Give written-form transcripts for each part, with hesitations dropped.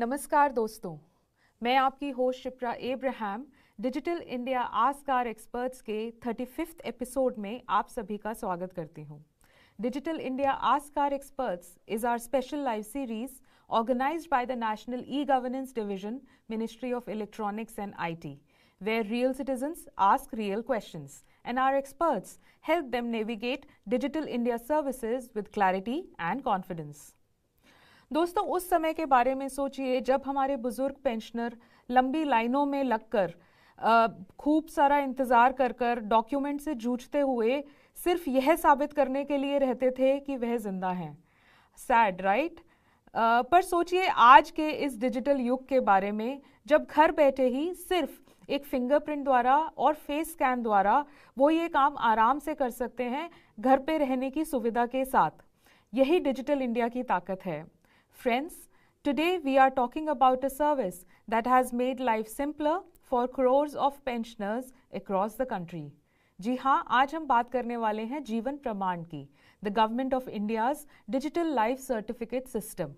नमस्कार दोस्तों, मैं आपकी host Shipra Abraham digital India ask our experts के 35th एपिसोड में आप सभी का स्वागत करती हूँ। Digital India ask our experts is our special live series organized by the National E-Governance Division, Ministry of Electronics and IT, where real citizens ask real questions and our experts help them navigate digital India services with clarity and confidence. दोस्तों, उस समय के बारे में सोचिए जब हमारे बुजुर्ग पेंशनर लंबी लाइनों में लगकर खूब सारा इंतज़ार कर डॉक्यूमेंट से जूझते हुए सिर्फ यह साबित करने के लिए रहते थे कि वह जिंदा हैं। Sad, right? पर सोचिए आज के इस डिजिटल युग के बारे में, जब घर बैठे ही सिर्फ एक फिंगरप्रिंट द्वारा और फेस स्कैन द्वारा वो ये काम आराम से कर सकते हैं, घर पे रहने की सुविधा के साथ। यही डिजिटल इंडिया की ताकत है। Friends, today we are talking about a service that has made life simpler for crores of pensioners across the country. जी हाँ, आज हम बात करने वाले हैं जीवन प्रमाण की, the Government of India's Digital Life Certificate System.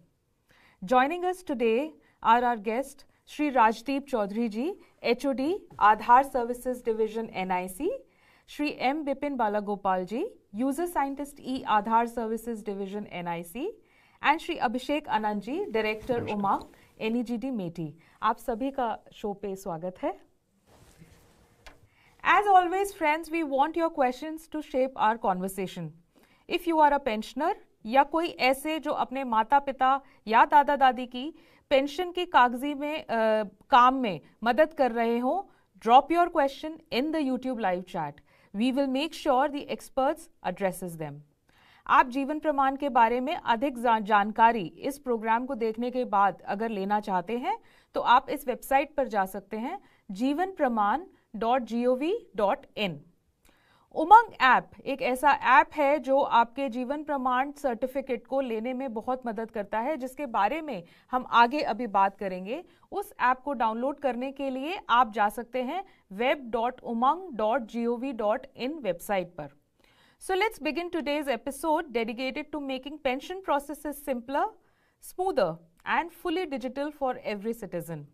Joining us today are our guest, Shri Rajdeep Chaudhary ji, HOD, Aadhaar Services Division NIC, Shri M. Bipin Balagopal ji, User Scientist E-Aadhaar Services Division NIC, and Shri Abhishek Anand ji, Director Umang, NEGD METI. आप सभी का show पे स्वागत है। As always, friends, we want your questions to shape our conversation. If you are a pensioner या कोई ऐसे जो अपने माता पिता या दादा दादी की पेंशन की कागजी में काम में मदद कर रहे हो, drop your question in the YouTube live chat. We will make sure the experts addresses them. आप जीवन प्रमाण के बारे में अधिक जानकारी इस प्रोग्राम को देखने के बाद अगर लेना चाहते हैं तो आप इस वेबसाइट पर जा सकते हैं jivanpraman.gov.in। उमंग ऐप एक ऐसा ऐप है जो आपके जीवन प्रमाण सर्टिफिकेट को लेने में बहुत मदद करता है, जिसके बारे में हम आगे अभी बात करेंगे। उस ऐप को डाउनलोड करने के लिए आप जा सकते हैं web.umang.gov.in वेबसाइट पर। So let's begin today's episode dedicated to making pension processes simpler, smoother and fully digital for every citizen.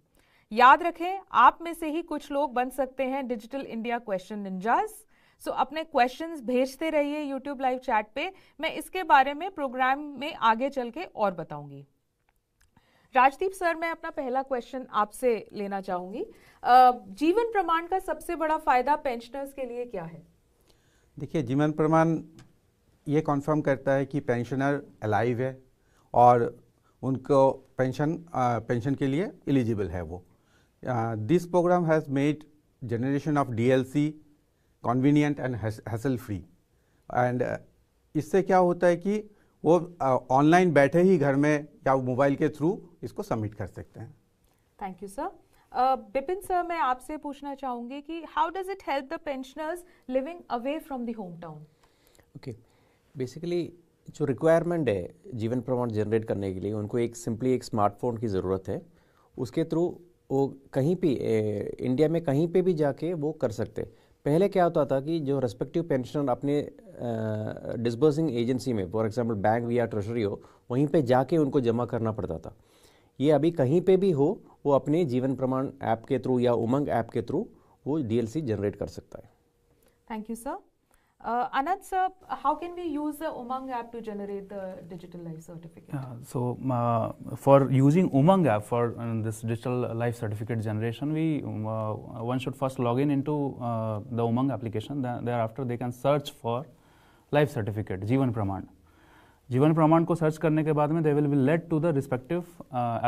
याद रखें, आप में से ही कुछ लोग बन सकते हैं डिजिटल इंडिया क्वेश्चन निंजास। सो अपने क्वेश्चंस भेजते रहिए यूट्यूब लाइव चैट पे। मैं इसके बारे में प्रोग्राम में आगे चल के और बताऊंगी। राजदीप सर, मैं अपना पहला क्वेश्चन आपसे लेना चाहूंगी। जीवन प्रमाण का सबसे बड़ा फायदा पेंशनर्स के लिए क्या है? देखिए, जीवन प्रमाण ये कॉन्फर्म करता है कि पेंशनर अलाइव है और उनको पेंशन के लिए एलिजिबल है वो। This programme has made generation of DLC convenient and hassle free. And इससे क्या होता है कि वो ऑनलाइन बैठे ही घर में या मोबाइल के थ्रू इसको सबमिट कर सकते हैं। Thank you sir. Bipin sir, मैं आपसे पूछना चाहूँगी कि how does it help the pensioners living away from the home town? Okay, basically जो रिक्वायरमेंट है जीवन प्रमाण जनरेट करने के लिए, उनको एक स्मार्टफोन की ज़रूरत है। उसके थ्रू वो कहीं भी इंडिया में कहीं पे भी जाके वो कर सकते। पहले क्या होता था कि जो रेस्पेक्टिव पेंशनर अपने डिस्बर्सिंग एजेंसी में, फॉर एग्जांपल बैंक या ट्रेजरी हो, वहीं पे जाके उनको जमा करना पड़ता था। ये अभी कहीं पे भी हो, वो अपने जीवन प्रमाण ऐप के थ्रू या उमंग ऐप के थ्रू वो डीएलसी जनरेट कर सकता है। Thank you sir. Anand sir, how can we use the Umang app to generate the digital life certificate? For using Umang app for this digital life certificate generation, one should first log in into the Umang application. Thereafter, they can search for life certificate, Jeevan Praman. Jeevan Praman को search करने के बाद में they will be led to the respective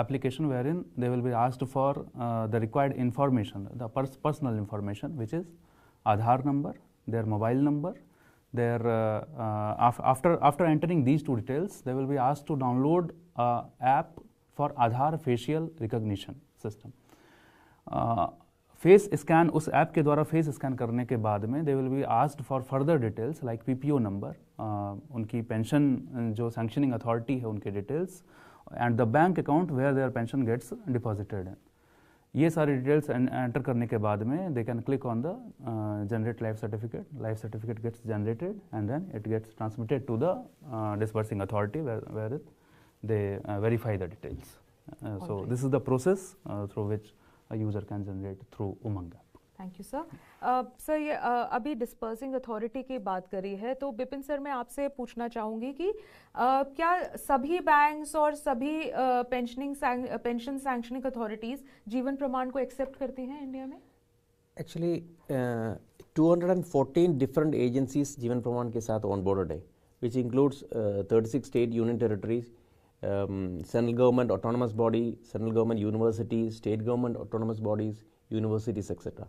application wherein they will be asked for the required information, the personal information, which is Aadhaar number, their mobile number, their after entering these two details, they will be asked to download app for Aadhaar facial recognition system. Face scan, उस app के द्वारा face scan करने के बाद में they will be asked for further details like PPO number, उनकी pension जो sanctioning authority है उनके details, and the bank account where their pension gets deposited in. ये सारी डिटेल्स एंटर करने के बाद में they can click on the generate life certificate gets generated and then it gets transmitted to the disbursing authority where they verify the details So this is the process through which a user can generate through Umang app. Thank you sir. Sir ये अभी dispersing authority की बात करी है, तो Bipin sir मैं आपसे पूछना चाहूँगी कि क्या सभी बैंक्स और सभी पेंशन सैंक्शनिंग अथॉरिटीज़ जीवन प्रमाण को एक्सेप्ट करती हैं इंडिया में? एक्चुअली 214 डिफरेंट एजेंसीज जीवन प्रमाण के साथ ऑनबोर्डेड है, which includes 36 state union territories, central government autonomous body, central government universities, state government autonomous bodies, universities, etc.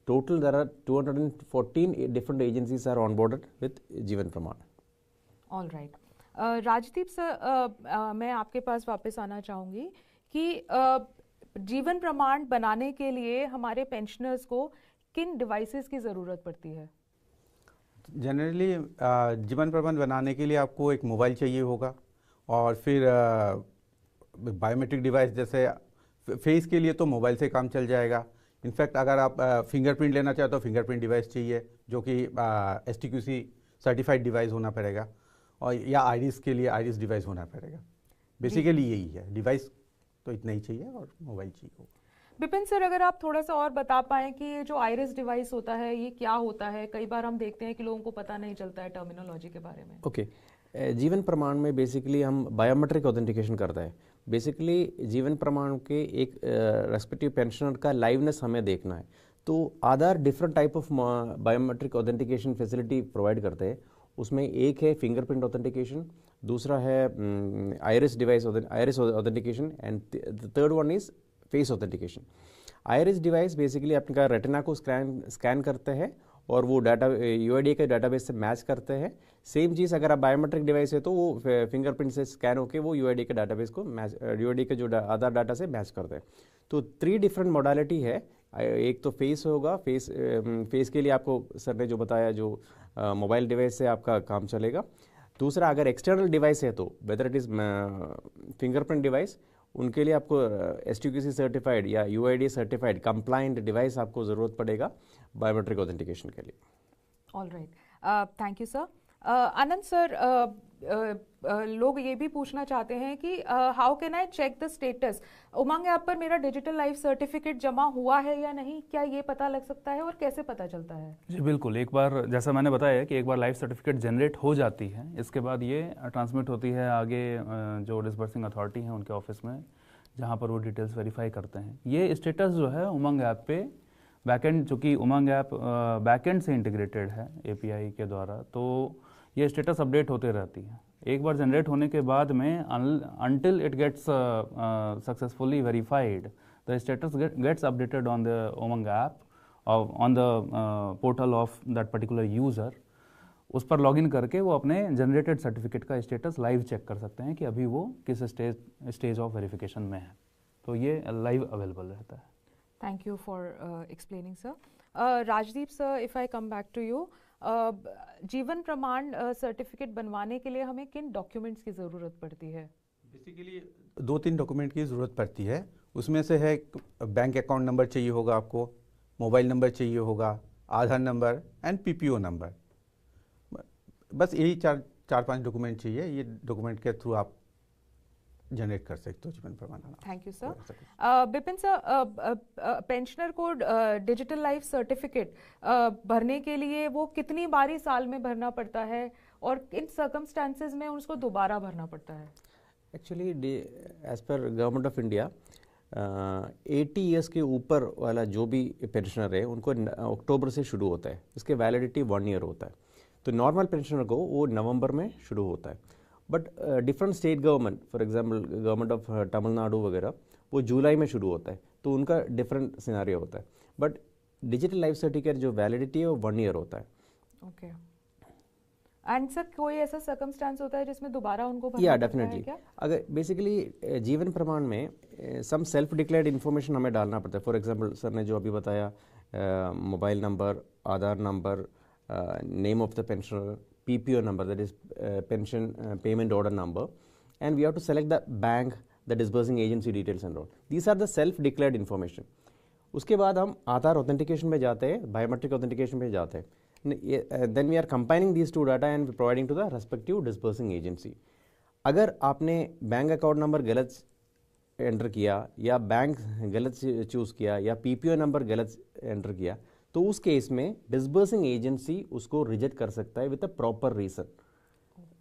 Total, there are 214 different agencies are onboarded with Jeevan Pramaan. All right. Rajdeep sir, मैं आपके पास वापस आना चाहूँगी कि जीवन प्रमाण बनाने के लिए हमारे पेंशनर्स को किन डिवाइसेस की ज़रूरत पड़ती है? जनरली जीवन प्रमाण बनाने के लिए आपको एक मोबाइल चाहिए होगा, और फिर बायोमेट्रिक डिवाइस, जैसे फेस के लिए तो मोबाइल से काम चल जाएगा। इनफैक्ट अगर आप फिंगरप्रिंट लेना चाहते हो तो फिंगरप्रिंट डिवाइस चाहिए, जो कि STQC सर्टिफाइड डिवाइस होना पड़ेगा, और या आइरिस के लिए आइरिस डिवाइस होना पड़ेगा। बेसिकली यही है, डिवाइस तो इतना ही चाहिए और मोबाइल चाहिए। बिपिन सर, अगर आप थोड़ा सा और बता पाएं कि ये जो आइरिस डिवाइस होता है ये क्या होता है? कई बार हम देखते हैं कि लोगों को पता नहीं चलता है टर्मिनोलॉजी के बारे में। ओके, जीवन प्रमाण में बेसिकली हम बायोमेट्रिक ऑथेंटिकेशन करते हैं। बेसिकली जीवन प्रमाण के एक रेस्पेक्टिव पेंशनर का लाइवनेस हमें देखना है, तो Aadhaar different type of biometric authentication facility provide करते हैं। उसमें एक है फिंगरप्रिंट ऑथेंटिकेशन, दूसरा है iris device iris authentication, and third one is face authentication. Iris device basically आपका रेटिना को स्कैन करते हैं और वो डाटा UID के डाटाबेस से मैच करते हैं। सेम चीज़ अगर आप बायोमेट्रिक डिवाइस है तो वो फिंगरप्रिंट से स्कैन होकर वो UID के डाटाबेस को मैच, UID के जो आधार डाटा से मैच करते हैं। तो 3 डिफरेंट मॉडलिटी है। एक तो फेस होगा, फेस के लिए आपको सर ने जो बताया, जो मोबाइल डिवाइस से आपका काम चलेगा। दूसरा, अगर एक्सटर्नल डिवाइस है तो whether it is fingerprint device, उनके लिए आपको STQC सर्टिफाइड या UID सर्टिफाइड कंप्लाइंट डिवाइस आपको ज़रूरत पड़ेगा बायोमेट्रिक ऑथेंटिकेशन के लिए। All right, thank you sir. Anand sir, लोग ये भी पूछना चाहते हैं कि how can I check the status? Umang app पर मेरा डिजिटल लाइफ सर्टिफिकेट जमा हुआ है या नहीं, क्या ये पता लग सकता है और कैसे पता चलता है? जी बिल्कुल, एक बार जैसा मैंने बताया कि एक बार लाइफ सर्टिफिकेट जनरेट हो जाती है, इसके बाद ये ट्रांसमिट होती है आगे जो डिस्बर्सिंग अथॉरिटी है उनके ऑफिस में, जहाँ पर वो डिटेल्स वेरीफाई करते हैं। ये स्टेटस जो है उमंग ऐप पे बैकएंड, चूँकि उमंग ऐप बैकएंड से इंटीग्रेटेड है API के द्वारा, तो ये स्टेटस अपडेट होते रहती है। एक बार जनरेट होने के बाद में until it gets successfully verified, the status gets updated on the Umang app or on the portal of that particular user। उस पर लॉगिन करके वो अपने जनरेटेड सर्टिफिकेट का स्टेटस लाइव चेक कर सकते हैं कि अभी वो किस स्टेज ऑफ वेरिफिकेशन में है, तो ये लाइव अवेलेबल रहता है। Thank you for explaining sir. Rajdeep sir, if I come back to you, Jeevan Pramaan certificate बनवाने के लिए हमें किन डॉक्यूमेंट्स की ज़रूरत पड़ती है? बेसिकली 2-3 डॉक्यूमेंट की ज़रूरत पड़ती है। उसमें से है बैंक अकाउंट नंबर चाहिए होगा आपको, मोबाइल नंबर चाहिए होगा, आधार नंबर एंड PPO नंबर। बस यही 4-5 डॉक्यूमेंट चाहिए। ये डॉक्यूमेंट के थ्रू आप जनरेट कर सकते हो जीवन प्रमाण। Thank you sir. Bipin sir, pensioner को डिजिटल लाइफ सर्टिफिकेट भरने के लिए वो कितनी बारी साल में भरना पड़ता है और किन सर्कमस्टांसेस में उसको दोबारा भरना पड़ता है? Actually as per government of India 80 years के ऊपर वाला जो भी पेंशनर है उनको अक्टूबर से शुरू होता है, इसके वैलिडिटी 1 ईयर होता है। तो नॉर्मल पेंशनर को वो नवंबर में शुरू होता है, but different state government, for example government of Tamil Nadu वगैरह, वो जुलाई में शुरू होता है, तो उनका डिफरेंट सिनेरियो होता है। बट डिजिटल लाइफ सर्टिफिकेट जो वैलिडिटी है वो 1 ईयर होता है। ओके, एंड सर कोई ऐसा सर्कमस्टांस होता है जिसमें दोबारा उनको भरना या पड़ता डेफिनेटली है क्या? अगर बेसिकली जीवन प्रमाण में सम सेल्फ डिक्लेयर्ड इन्फॉर्मेशन हमें डालना पड़ता है। फॉर एग्जांपल सर ने जो अभी बताया, mobile number, Aadhaar number, name of the pensioner, PPO number, that is pension payment order number, and we have to select the bank, the disbursing agency details and all. These are the self declared information. उसके बाद हम आधार authentication में जाते हैं, biometric authentication में जाते हैं। Then we are combining these 2 data and providing to the respective disbursing agency. अगर आपने बैंक अकाउंट नंबर गलत एंटर किया या बैंक गलत चूज़ किया या पीपीओ नंबर गलत एंटर किया, तो उस केस में डिसबर्सिंग एजेंसी उसको रिजेक्ट कर सकता है with a proper reason.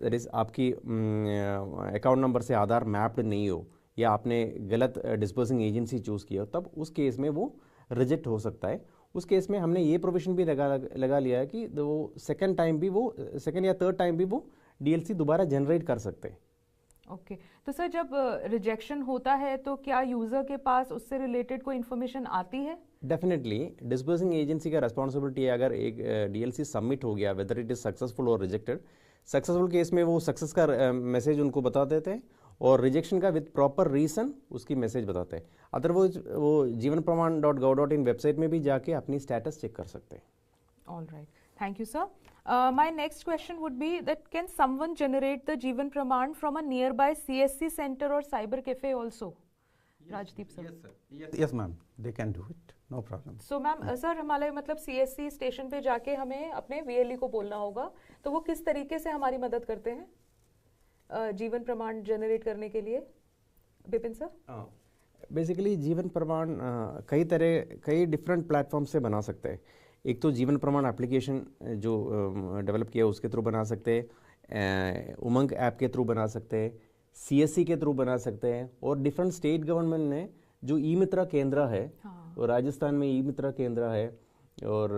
That is आपकी अकाउंट नंबर से आधार मैप्ड नहीं हो या आपने गलत डिसबर्सिंग एजेंसी चूज़ किया हो, तब उस केस में वो रिजेक्ट हो सकता है। उस केस में हमने ये प्रोविजन भी लगा लिया है कि वो सेकंड या थर्ड टाइम भी वो डीएलसी दोबारा जनरेट कर सकते हैं। ओके तो सर जब रिजेक्शन होता है तो क्या यूजर के पास उससे रिलेटेड कोई इन्फॉर्मेशन आती है? डेफिनेटली डिसबर्सिंग एजेंसी का रेस्पॉन्सिबिलिटी है, अगर एक डीएलसी सबमिट हो गया वेदर इट इज सक्सेसफुल और रिजेक्टेड, सक्सेसफुल केस में वो सक्सेस का मैसेज उनको बता देते हैं और रिजेक्शन का विद प्रॉपर रीजन उसकी मैसेज बताते हैं। अदरवाइज वो जीवनप्रमाण.gov.in वेबसाइट में भी जाके अपनी स्टेटस चेक कर सकते हैं। All right, thank you sir. My next question would be that can someone generate the Jeevan Praman from a nearby CSC center or cyber cafe also? Rajdeep sir. Yes, sir. Yes, ma'am. They can do it. No problem. So ma'am sir हमारे मतलब CSC station पे जाके हमें अपने VLE को बोलना होगा, तो वो किस तरीके से हमारी मदद करते हैं जीवन प्रमाण जनरेट करने के लिए? बिपिन सर. बेसिकली जीवन प्रमाण कई डिफरेंट प्लेटफॉर्म से बना सकते हैं। एक तो जीवन प्रमाण एप्लीकेशन जो डेवलप किया उसके थ्रू बना सकते हैं, उमंग ऐप के थ्रू बना सकते हैं, CSC के थ्रू बना सकते हैं, और डिफरेंट स्टेट गवर्नमेंट ने जो ई मित्रा केंद्र है, और राजस्थान में ई मित्रा केंद्र है, और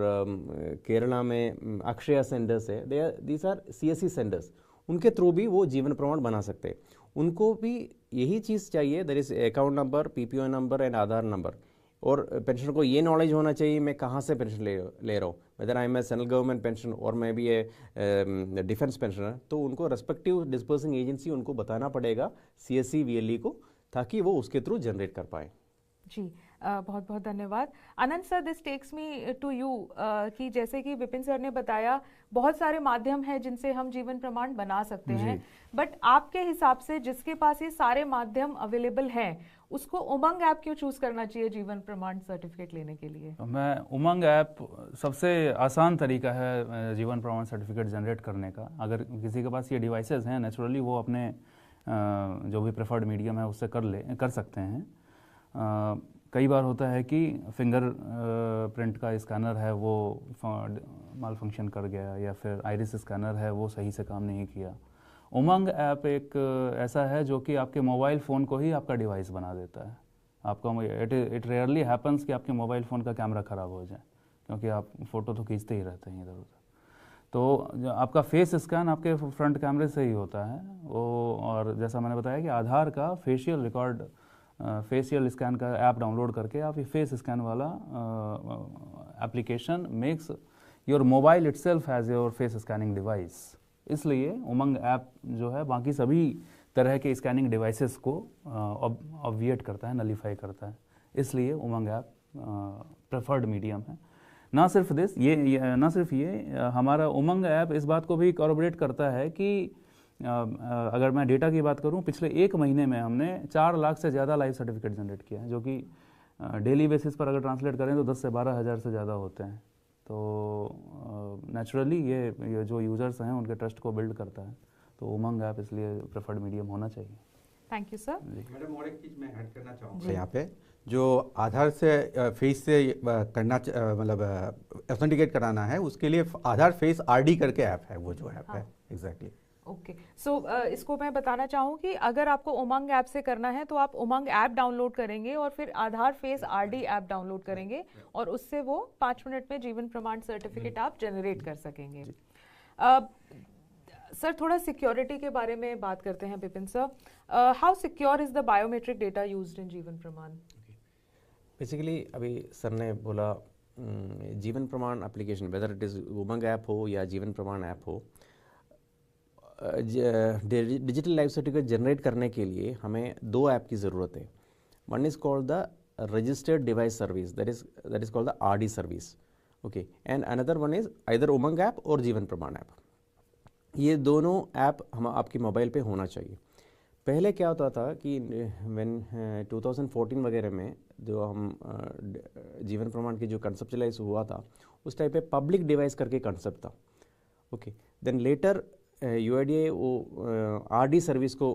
केरला में अक्षया सेंटर्स है, दीज आर CSC सेंटर्स, उनके थ्रू भी वो जीवन प्रमाण बना सकते हैं। उनको भी यही चीज़ चाहिए, that is account number, PPO number and Aadhaar number, और पेंशनर को ये नॉलेज होना चाहिए मैं कहाँ से पेंशन ले रहा हूँ, whether I am a central government pension और मैं भी ए डिफेंस पेंशनर, तो उनको रेस्पेक्टिव डिस्बर्सिंग एजेंसी उनको बताना पड़ेगा CSC VLE को, ताकि वो उसके थ्रू जनरेट कर पाए। जी बहुत बहुत धन्यवाद। Anand sir, this takes me to you कि जैसे कि विपिन सर ने बताया बहुत सारे माध्यम हैं जिनसे हम जीवन प्रमाण बना सकते हैं, बट आपके हिसाब से जिसके पास ये सारे माध्यम अवेलेबल हैं उसको उमंग ऐप क्यों चूज करना चाहिए जीवन प्रमाण सर्टिफिकेट लेने के लिए? मैं उमंग ऐप सबसे आसान तरीका है जीवन प्रमाण सर्टिफिकेट जनरेट करने का। अगर किसी के पास ये डिवाइसेस हैं, नेचुरली वो अपने जो भी प्रेफर्ड मीडियम है उससे कर सकते हैं। कई बार होता है कि फिंगर प्रिंट का स्कैनर है वो माल फंक्शन कर गया, या फिर आइरिस स्कैनर है वो सही से काम नहीं किया। उमंग ऐप एक ऐसा है जो कि आपके मोबाइल फ़ोन को ही आपका डिवाइस बना देता है। आपका इट रेयरली हैपन्स कि आपके मोबाइल फ़ोन का कैमरा ख़राब हो जाए, क्योंकि आप फ़ोटो तो खींचते ही रहते हैं इधर उधर। तो आपका फेस स्कैन आपके फ्रंट कैमरे से ही होता है वो। और जैसा मैंने बताया कि आधार का फेशियल रिकॉर्ड, फेशियल स्कैन का ऐप डाउनलोड करके आप ये फेस स्कैन वाला application makes your mobile itself has your face scanning device. इसलिए उमंग ऐप जो है बाकी सभी तरह के स्कैनिंग डिवाइसेस को ऑब्विएट करता है, नलीफाई करता है। इसलिए उमंग ऐप प्रेफर्ड मीडियम है। ना सिर्फ ये हमारा उमंग ऐप इस बात को भी कॉर्पोरेट करता है कि अगर मैं डेटा की बात करूं, पिछले 1 महीने में हमने 4 लाख से ज़्यादा लाइव सर्टिफिकेट जनरेट किया है, जो कि डेली बेसिस पर अगर ट्रांसलेट करें तो 10 से 12 हज़ार से ज़्यादा होते हैं। तो नेचुरली ये जो यूज़र्स हैं उनके ट्रस्ट को बिल्ड करता है, तो उमंग ऐप इसलिए प्रेफर्ड मीडियम होना चाहिए। Thank you sir. मैडम और एक चीज़ मैं ऐड करना चाहूँगा यहाँ पे, जो आधार से फेस से करना मतलब ऑथेंटिकेट कराना है, उसके लिए आधार फेस RD करके ऐप है, वो जो ऐप है एग्जैक्टली। ओके सो इसको मैं बताना चाहूँ कि अगर आपको उमंग ऐप से करना है तो आप उमंग ऐप डाउनलोड करेंगे और फिर आधार फेस RD ऐप डाउनलोड करेंगे और उससे वो 5 मिनट में जीवन प्रमाण सर्टिफिकेट आप जनरेट कर सकेंगे। सर थोड़ा सिक्योरिटी के बारे में बात करते हैं Bipin sir. How secure is the biometric data used in जीवन प्रमाण? बेसिकली अभी सर ने बोला जीवन प्रमाण application, weather it is Umang app हो या जीवन प्रमाण ऐप हो, डिजिटल लाइफ सर्टिफिकेट जनरेट करने के लिए हमें 2 ऐप की ज़रूरत है। One is called the registered device service, that is called the RD service, okay, and another one is either Umang app और जीवन प्रमाण ऐप। ये दोनों ऐप हम आपकी मोबाइल पे होना चाहिए। पहले क्या होता था कि व्हेन 2014 वगैरह में जो हम जीवन प्रमाण की जो कंसेप्चुलाइज हुआ था, उस टाइप पे पब्लिक डिवाइस करके कंसेप्ट था, ओके। देन लेटर UIDAI वो RD सर्विस को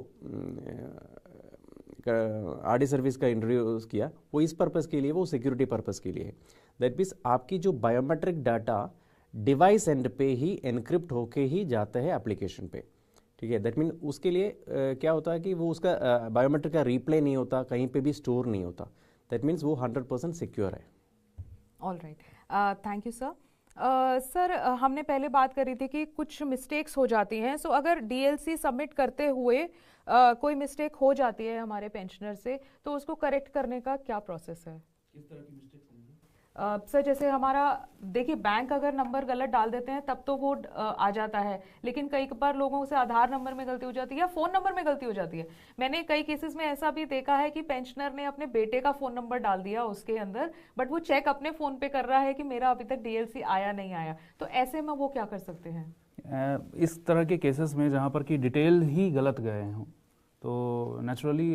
आरडी सर्विस का इंट्रोड्यूस किया, वो इस पर्पज़ के लिए, वो सिक्योरिटी पर्पज़ के लिए है। दैट मीन्स आपकी जो बायोमेट्रिक डाटा डिवाइस एंड पे ही एनक्रिप्ट होके ही जाता है एप्लीकेशन पे, ठीक है। दैट मीन उसके लिए क्या होता है कि वो उसका बायोमेट्रिक का रिप्ले नहीं होता, कहीं पे भी स्टोर नहीं होता। दैट मीन्स वो 100% सिक्योर है। All right, thank you sir. Sir हमने पहले बात करी थी कि कुछ मिस्टेक्स हो जाती हैं, सो अगर डीएलसी सबमिट करते हुए कोई मिस्टेक हो जाती है हमारे पेंशनर से, तो उसको करेक्ट करने का क्या प्रोसेस है? किस तरह की मिस्टेक्स होंगी? सर जैसे हमारा देखिए, बैंक अगर नंबर गलत डाल देते हैं तब तो वो आ जाता है, लेकिन कई बार लोगों से आधार नंबर में गलती हो जाती है या फ़ोन नंबर में गलती हो जाती है। मैंने कई केसेस में ऐसा भी देखा है कि पेंशनर ने अपने बेटे का फ़ोन नंबर डाल दिया उसके अंदर, बट वो चेक अपने फ़ोन पे कर रहा है कि मेरा अभी तक डीएलसी आया नहीं आया, तो ऐसे में वो क्या कर सकते हैं? इस तरह के केसेस में जहाँ पर कि डिटेल ही गलत गए हों, तो नेचुरली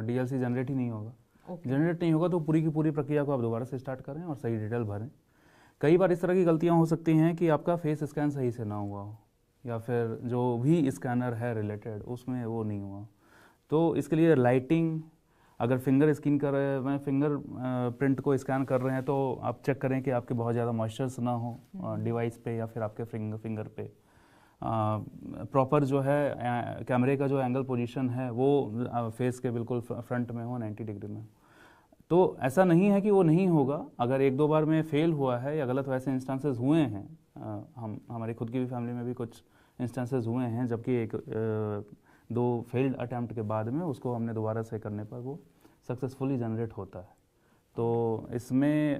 डीएलसी जनरेट ही नहीं होगा। जनरेट नहीं होगा तो पूरी की पूरी प्रक्रिया को आप दोबारा से स्टार्ट करें और सही डिटेल भरें। कई बार इस तरह की गलतियां हो सकती हैं कि आपका फेस स्कैन सही से ना हुआ हो, या फिर जो भी स्कैनर है रिलेटेड उसमें वो नहीं हुआ। तो इसके लिए लाइटिंग, अगर फिंगर स्कैन कर रहे हैं, फिंगर प्रिंट को स्कैन कर रहे हैं, तो आप चेक करें कि आपके बहुत ज़्यादा मॉइस्चर्स ना हो डिवाइस पे या फिर आपके फिंगर पे। प्रॉपर जो है कैमरे का जो एंगल पोजीशन है वो फेस के बिल्कुल फ्रंट में हो, 90 डिग्री में। तो ऐसा नहीं है कि वो नहीं होगा, अगर एक दो बार में फेल हुआ है या गलत वैसे इंस्टेंसेस हुए हैं, हमारी खुद की भी फैमिली में भी कुछ इंस्टेंसेस हुए हैं, जबकि एक दो फेल्ड अटैम्प्ट के बाद में उसको हमने दोबारा से करने पर वो सक्सेसफुली जनरेट होता है। तो इसमें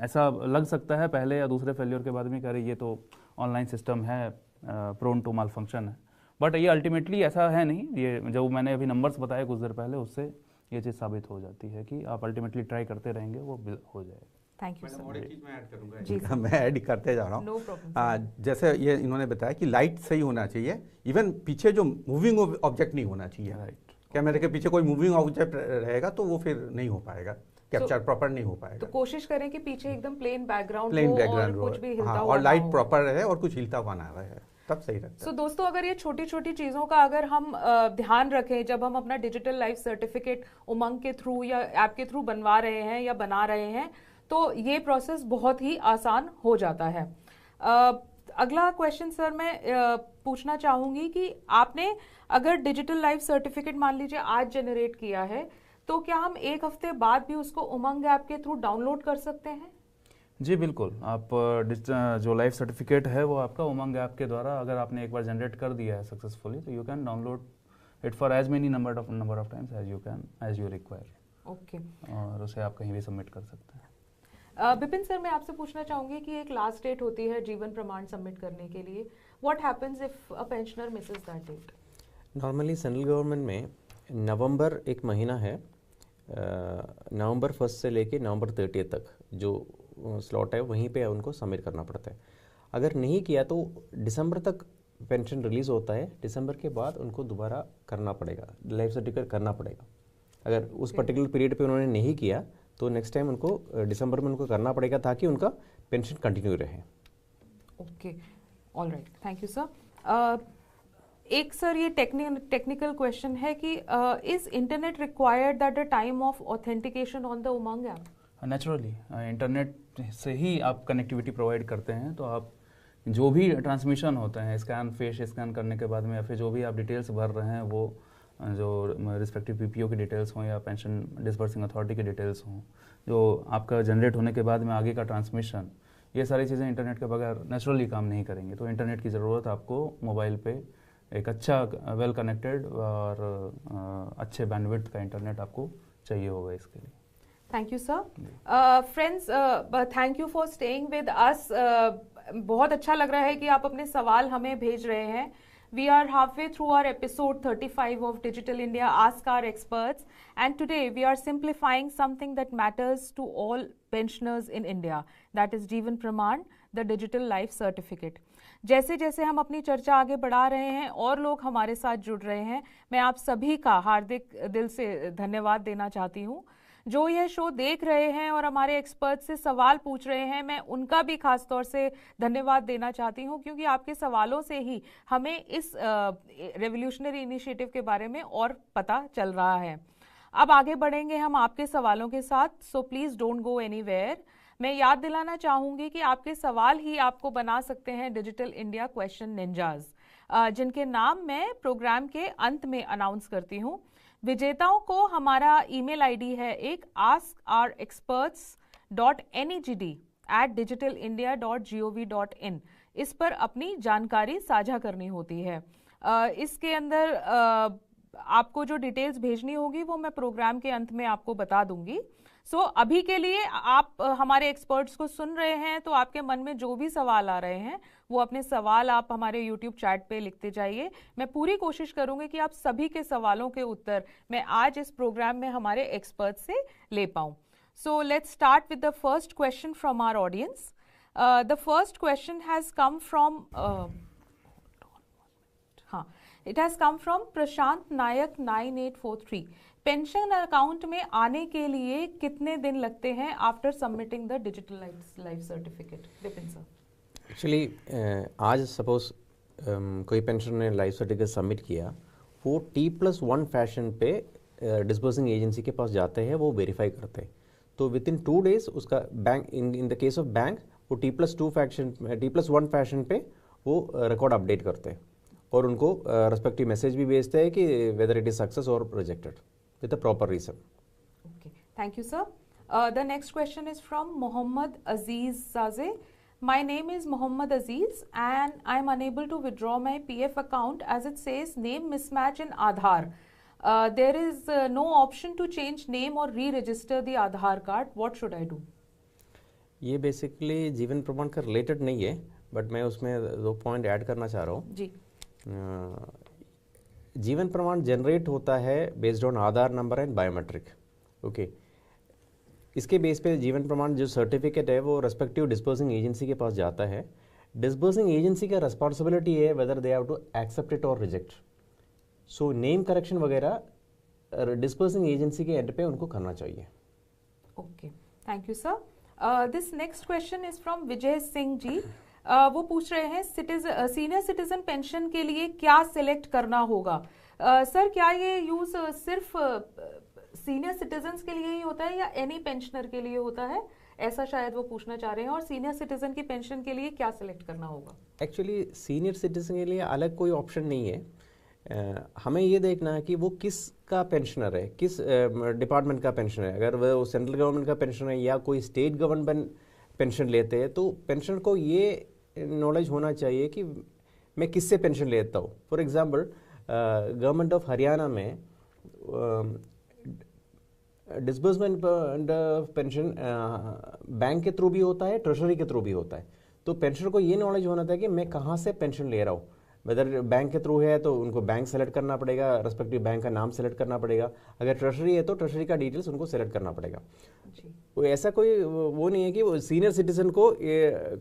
ऐसा लग सकता है पहले या दूसरे फेल्योर के बाद में कह रही ये तो ऑनलाइन सिस्टम है, प्रोन टू माल फंक्शन है, बट ये अल्टीमेटली ऐसा है नहीं। ये जो मैंने अभी नंबर्स बताए कुछ देर पहले, उससे ये चीज़ साबित हो जाती है कि आप अल्टीमेटली ट्राई करते रहेंगे, वो हो जाएगा। Thank you sir. और एक चीज़ मैं ऐड करूँगा, जी सर। मैं ऐड करते जा रहा हूँ। No problem. जैसे ये इन्होंने बताया कि लाइट सही होना चाहिए, इवन पीछे जो मूविंग ऑब्जेक्ट नहीं होना चाहिए। राइट, कैमरे के पीछे कोई मूविंग ऑब्जेक्ट रहेगा तो वो फिर नहीं हो पाएगा, कैप्चर प्रॉपर नहीं हो पाएगा। तो कोशिश करें कि पीछे एकदम प्लेन बैकग्राउंड प्लेन हो बैकग्राउंड और कुछ भी हिलता हाँ, हुआ और लाइट ना हो। प्रॉपर रहे और कुछ हिलता हुआ ना रहे, तब सही रहता है। सो दोस्तों, अगर ये छोटी छोटी चीज़ों का अगर हम ध्यान रखें जब हम अपना डिजिटल लाइफ सर्टिफिकेट उमंग के थ्रू या ऐप के थ्रू बनवा रहे हैं या बना रहे हैं, तो ये प्रोसेस बहुत ही आसान हो जाता है। अगला क्वेश्चन सर मैं पूछना चाहूँगी कि आपने अगर डिजिटल लाइफ सर्टिफिकेट मान लीजिए आज जनरेट किया है, तो क्या हम एक हफ्ते बाद भी उसको उमंग ऐप के थ्रू डाउनलोड कर सकते हैं? जी बिल्कुल। आप जो लाइफ सर्टिफिकेट है वो आपका उमंग ऐप के द्वारा अगर आपने एक बार जनरेट कर दिया है सक्सेसफुली, तो you can download it for as many number of times as you require. Okay. और उसे आप कहीं भी सबमिट कर सकते हैं। विपिन सर, मैं आपसे पूछना चाहूंगी कि एक लास्ट डेट होती है जीवन प्रमाण सबमिट करने के लिए। What happens if a pensioner misses that date? Normally central government में नवंबर एक महीना है, नवंबर 1 से लेके नवंबर 30 तक जो स्लॉट है वहीं पे उनको सबमिट करना पड़ता है। अगर नहीं किया तो दिसंबर तक पेंशन रिलीज़ होता है, दिसंबर के बाद उनको दोबारा करना पड़ेगा, लाइफ सर्टिफिकेट करना पड़ेगा। अगर उस पर्टिकुलर पीरियड पे उन्होंने नहीं किया तो नेक्स्ट टाइम उनको दिसंबर में उनको करना पड़ेगा ताकि उनका पेंशन कंटिन्यू रहे। Okay, all right, thank you sir. एक सर ये टेक्निकल क्वेश्चन है कि is internet required at the time of authentication on the Umang app? Naturally internet से ही आप कनेक्टिविटी प्रोवाइड करते हैं, तो आप जो भी ट्रांसमिशन होते हैं फेस स्कैन करने के बाद में, या फिर जो भी आप डिटेल्स भर रहे हैं वो जो रिस्पेक्टिव पीपीओ की डिटेल्स हों या पेंशन डिसबर्सिंग अथॉरिटी की डिटेल्स हों, जो आपका जनरेट होने के बाद में आगे का ट्रांसमिशन, ये सारी चीज़ें इंटरनेट के बगैर नेचुरली काम नहीं करेंगे। तो इंटरनेट की ज़रूरत आपको मोबाइल पे एक अच्छा वेल कनेक्टेड और अच्छे बैंडविड्थ का इंटरनेट आपको चाहिए होगा इसके लिए। Thank you sir. Friends, thank you for staying with us. बहुत अच्छा लग रहा है कि आप अपने सवाल हमें भेज रहे हैं। We are halfway through our episode 35 of Digital India Ask Our Experts, and today we are simplifying something that matters to all pensioners in India, that is Jeevan Praman, the Digital Life Certificate. जैसे जैसे हम अपनी चर्चा आगे बढ़ा रहे हैं और लोग हमारे साथ जुड़ रहे हैं, मैं आप सभी का हार्दिक दिल से धन्यवाद देना चाहती हूँ। जो यह शो देख रहे हैं और हमारे एक्सपर्ट से सवाल पूछ रहे हैं, मैं उनका भी खास तौर से धन्यवाद देना चाहती हूं, क्योंकि आपके सवालों से ही हमें इस रेवोल्यूशनरी इनिशिएटिव के बारे में और पता चल रहा है। अब आगे बढ़ेंगे हम आपके सवालों के साथ, so please don't go anywhere. मैं याद दिलाना चाहूंगी कि आपके सवाल ही आपको बना सकते हैं डिजिटल इंडिया क्वेश्चन निंजाज, जिनके नाम मैं प्रोग्राम के अंत में अनाउंस करती हूं। विजेताओं को हमारा ईमेल आईडी है एक askourexperts.negd@digitalindia.gov.in। इस पर अपनी जानकारी साझा करनी होती है। इसके अंदर आपको जो डिटेल्स भेजनी होगी वो मैं प्रोग्राम के अंत में आपको बता दूंगी। सो अभी के लिए आप हमारे एक्सपर्ट्स को सुन रहे हैं, तो आपके मन में जो भी सवाल आ रहे हैं वो अपने सवाल आप हमारे यूट्यूब चैट पे लिखते जाइए। मैं पूरी कोशिश करूंगी कि आप सभी के सवालों के उत्तर मैं आज इस प्रोग्राम में हमारे एक्सपर्ट से ले पाऊं। So let's start with the first question from our audience. The first question has come from it has come from Prashant Nayak 9843। Pension account में आने के लिए कितने दिन लगते हैं after submitting the digital life certificate? Vipin sir. Actually आज सपोज कोई पेंशन ने लाइफ सर्टिफिकेट सबमिट किया, वो T+1 फैशन पे डिस्बर्सिंग एजेंसी के पास जाते हैं, वो वेरीफाई करते हैं। तो विद इन 2 days उसका bank, in the case of bank, वो T+1 फैशन पे वो रिकॉर्ड अपडेट करते हैं और उनको रेस्पेक्टिव मैसेज भी भेजते हैं कि वेदर इट इज सक्सेस और rejected with a proper reason. Okay, thank you sir. The next question is from Mohammad Aziz Saje. My name is Mohammad Aziz and I am unable to withdraw my PF account as it says name mismatch in Aadhaar. There is no option to change name or re-register the Aadhaar card. What should I do? ये basically जीवन प्रमाण का related नहीं है, but मैं उसमें 2 point add करना चाह रहा हूँ जी। जीवन प्रमाण जनरेट होता है based on Aadhaar number and biometric. Okay, इसके बेस पे जीवन प्रमाण जो सर्टिफिकेट है वो रेस्पेक्टिव डिस्बर्सिंग एजेंसी के पास जाता है। डिस्बर्सिंग एजेंसी का रिस्पॉन्सिबिलिटी है whether they have to accept it और रिजेक्ट। सो नेम करेक्शन वगैरह डिस्बर्सिंग एजेंसी के एंड पे उनको करना चाहिए। Okay, thank you sir. This next question is from Vijay Singh ji. वो पूछ रहे हैं सीनियर सिटीजन पेंशन के लिए क्या सिलेक्ट करना होगा? सर, क्या ये यूज सिर्फ सीनियर सिटीजन्स के लिए ही होता है या एनी पेंशनर के लिए होता है? ऐसा शायद वो पूछना चाह रहे हैं। और सीनियर सिटीजन की पेंशन के लिए क्या सिलेक्ट करना होगा? एक्चुअली सीनियर सिटीजन के लिए अलग कोई ऑप्शन नहीं है। हमें ये देखना है कि वो किस का पेंशनर है, किस डिपार्टमेंट का पेंशनर है। अगर वो सेंट्रल गवर्नमेंट का पेंशनर है या कोई स्टेट गवर्नमेंट पेंशन लेते हैं, तो पेंशनर को ये नॉलेज होना चाहिए कि मैं किससे पेंशन लेता हूँ। For example, government of Haryana में डिस्बर्समेंट पेंशन बैंक के थ्रू भी होता है, ट्रेजरी के थ्रू भी होता है। तो पेंशनर को ये नॉलेज होना चाहिए कि मैं कहाँ से पेंशन ले रहा हूँ। वेदर बैंक के थ्रू है तो उनको बैंक सेलेक्ट करना पड़ेगा, रेस्पेक्टिव बैंक का नाम सेलेक्ट करना पड़ेगा। अगर ट्रेजरी है तो ट्रेजरी का डिटेल्स उनको सेलेक्ट करना पड़ेगा। ऐसा कोई वो नहीं है कि वो सीनियर सिटीजन को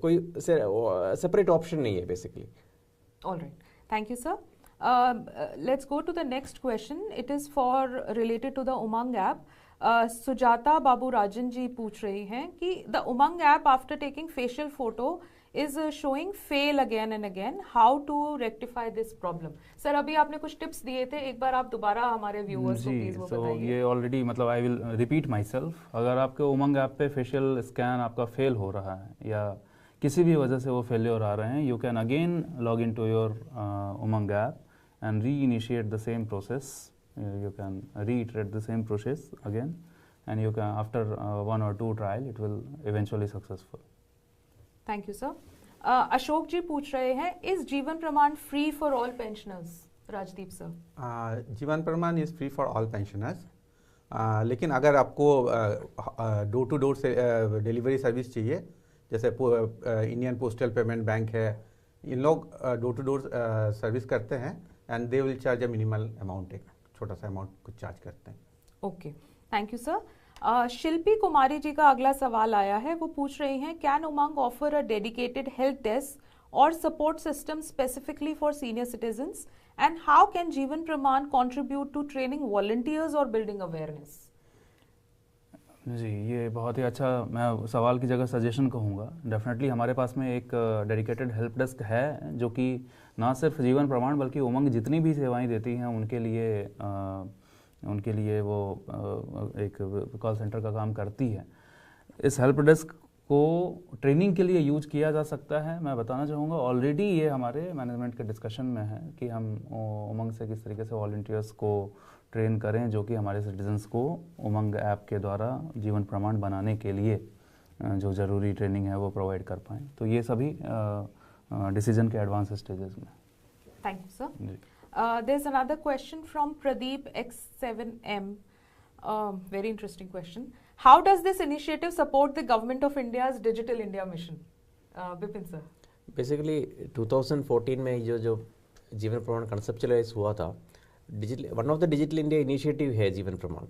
कोई सेपरेट ऑप्शन नहीं है basically. Alright, thank you sir. Let's go to the next question. It is for related to the Umang app. Sujata Babu Rajan ji पूछ रही हैं कि the Umang app after taking facial photo is showing fail again and again. How to rectify this problem? Sir, अभी आपने कुछ tips दिए थे, एक बार आप दोबारा हमारे व्यूअर्स को प्लीज वो बताइए। ये ऑलरेडी मतलब I will repeat my self. अगर आपके उमंग ऐप पे फेशियल स्कैन आपका फेल हो रहा है या किसी भी वजह से वो फेलियर आ रहे हैं, you can again log in to your Umang app and reinitiate the same process. You can reiterate the same process again and you can, after 1 or 2 trial, it will eventually successful. Thank you sir. Ashok ji पूछ रहे हैं, is Jeevan Pramaan free for all pensioners? Rajdeep sir. Jeevan Pramaan is free for all pensioners, लेकिन अगर आपको door to door से delivery service चाहिए, जैसे Indian postal payment bank है, इन लोग डोर टू डोर सर्विस करते हैं and they will charge a minimal amount, एक छोटा सा अमाउंट कुछ चार्ज करते हैं। Okay, thank you sir. Shilpi Kumari ji का अगला सवाल आया है। वो पूछ रही हैं, can Umang offer a dedicated help desk और support system specifically for senior citizens and how can Jeevan Pramaan contribute to training volunteers और बिल्डिंग अवेयरनेस? जी, ये बहुत ही अच्छा, मैं सवाल की जगह सजेशन कहूँगा। डेफिनेटली हमारे पास में एक डेडिकेटेड हेल्प डेस्क है जो कि ना सिर्फ जीवन प्रमाण बल्कि उमंग जितनी भी सेवाएं देती हैं उनके लिए वो एक कॉल सेंटर का काम करती है। इस हेल्प डेस्क को ट्रेनिंग के लिए यूज किया जा सकता है। मैं बताना चाहूँगा ऑलरेडी ये हमारे मैनेजमेंट के डिस्कशन में है कि हम उमंग से किस तरीके से वॉलंटियर्स को ट्रेन करें जो कि हमारे सिटीजन्स को उमंग ऐप के द्वारा जीवन प्रमाण बनाने के लिए जो ज़रूरी ट्रेनिंग है वो प्रोवाइड कर पाएँ। तो ये सभी डिसीजन के एडवांस स्टेजेस में। Thank you sir. There is another question from Pradeep X7M. Very interesting question. How does this initiative support the government of India's Digital India mission? Bipin sir. Basically 2014 में जो जीवन प्रमाण कंसेप्चुअलाइज हुआ था, one of the digital India initiative है जीवन प्रमाण।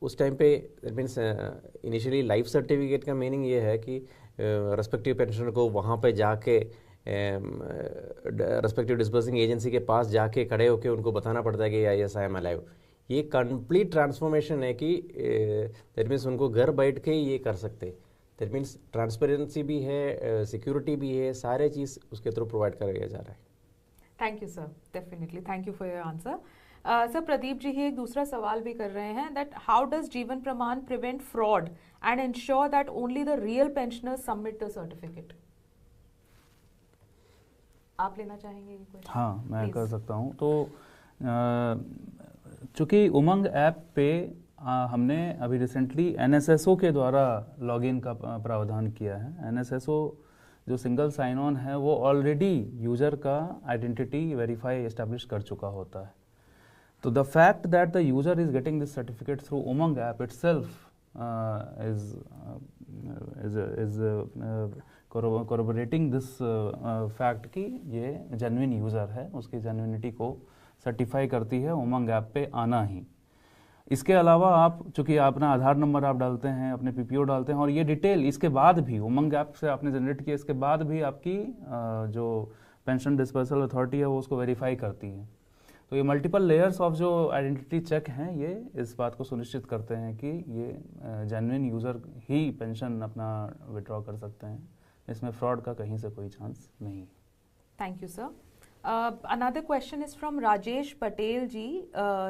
उस टाइम पे that means initially life certificate का मीनिंग ये है कि रेस्पेक्टिव पेंशनर को वहाँ पे जाके रेस्पेक्टिव डिस्बर्सिंग एजेंसी के पास जाके खड़े होकर उनको बताना पड़ता है कि यस आई एम अलाइव। ये कंप्लीट ट्रांसफॉर्मेशन है कि दैट मीन्स उनको घर बैठ के ये कर सकते। दैट मीन्स ट्रांसपेरेंसी भी है, सिक्योरिटी भी है, सारे चीज़ उसके थ्रू प्रोवाइड कराया जा रहा है। Thank you sir, definitely thank you for your answer. Sir Pradeep ji ही एक दूसरा सवाल भी कर रहे हैं दैट हाउ डज जीवन प्रमाण prevent fraud and ensure that only the real pensioners submit the certificate? आप लेना चाहेंगे ये क्वेश्चन? हाँ, मैं कर सकता हूँ। तो चूँकि उमंग ऐप पे हमने अभी रिसेंटली NSSO के द्वारा लॉगिन का प्रावधान किया है। NSSO जो सिंगल साइन ऑन है वो ऑलरेडी यूज़र का आइडेंटिटी वेरीफाई एस्टेब्लिश कर चुका होता है। तो the fact that the user is getting this certificate through Umang app itself is corroborating this fact कि ये जेन्युइन यूज़र है, उसकी जेन्युइनिटी को सर्टिफाई करती है उमंग ऐप पे आना ही। इसके अलावा आप चूँकि अपना आधार नंबर आप डालते हैं, अपने PPO डालते हैं और ये डिटेल इसके बाद भी उमंग ऐप से आपने जनरेट किया, इसके बाद भी आपकी जो पेंशन डिस्पर्सल अथॉरिटी है वो उसको वेरीफाई करती है। तो ये मल्टीपल लेयर्स ऑफ जो आइडेंटिटी चेक हैं ये इस बात को सुनिश्चित करते हैं कि ये जेन्युइन यूज़र ही पेंशन अपना विड्रॉ कर सकते हैं। इसमें फ्रॉड का कहीं से कोई चांस नहीं। Thank you sir. Another question is from Rajesh Patel ji.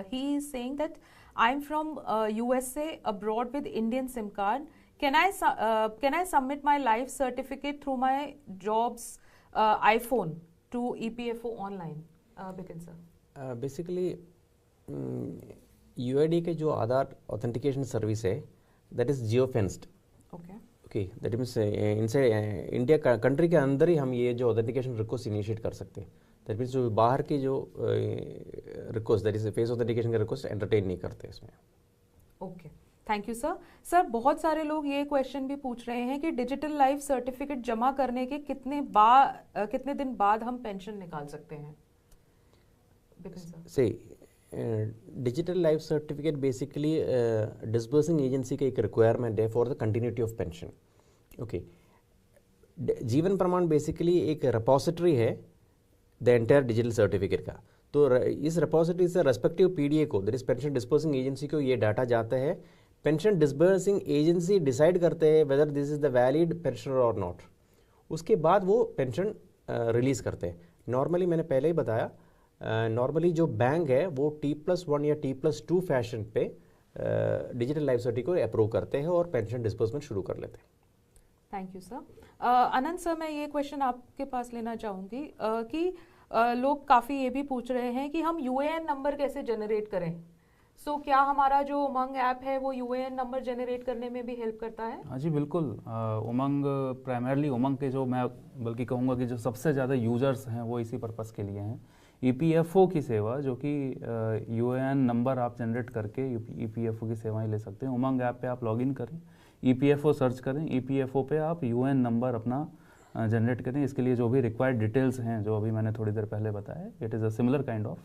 He is saying that I'm from USA abroad with Indian SIM card. Can I submit my life certificate through my job's iPhone to EPFO online? Bipin sir. Basically UID के जो आधार authentication service है that is Jio fenced. Okay, that means इनसे India country के अंदर ही हम ये जो authentication request initiate कर सकते हैं। दैट मीन्स जो बाहर की जो request that is face authentication का रिक्वेस्ट एंटरटेन नहीं करते इसमें। Okay, thank you sir. Sir बहुत सारे लोग ये क्वेश्चन भी पूछ रहे हैं कि डिजिटल लाइफ सर्टिफिकेट जमा करने के कितने दिन बाद हम पेंशन निकाल सकते हैं? से digital life certificate basically disbursing agency का एक रिक्वायरमेंट है for the continuity of pension. Okay, जीवन प्रमाण बेसिकली एक रिपोजिटरी है द एंटायर डिजिटल सर्टिफिकेट का। तो इस रिपोजिटरी से रेस्पेक्टिव PDA को that is pension disbursing agency को ये डाटा जाता है। पेंशन डिस्बर्सिंग एजेंसी डिसाइड करते हैं whether this is the valid pensioner और नॉट। उसके बाद वो पेंशन रिलीज करते हैं। नॉर्मली मैंने पहले ही बताया, नॉर्मली जो बैंक है वो T+1 या T+2 फैशन पे डिजिटल लाइफ सर्टिफिकेट को अप्रूव करते हैं और पेंशन डिस्बर्समेंट शुरू कर लेते हैं। Thank you sir. Anant sir, मैं ये क्वेश्चन आपके पास लेना चाहूँगी कि लोग काफ़ी ये भी पूछ रहे हैं कि हम UAN नंबर कैसे जनरेट करें। सो क्या हमारा जो उमंग ऐप है वो UAN नंबर जनरेट करने में भी हेल्प करता है? हाँ जी बिल्कुल। उमंग प्राइमरली उमंग के जो मैं बल्कि कहूँगा कि जो सबसे ज़्यादा यूज़र्स हैं वो इसी पर्पज़ के लिए हैं। EPFO की सेवा जो कि UAN नंबर आप जनरेट करके EPFO की सेवाएं ले सकते हैं। उमंग ऐप पे आप लॉगिन करें, EPFO सर्च करें, EPFO पे आप UAN नंबर अपना जनरेट करें। इसके लिए जो भी रिक्वायर्ड डिटेल्स हैं जो अभी मैंने थोड़ी देर पहले बताया, it is a similar kind of,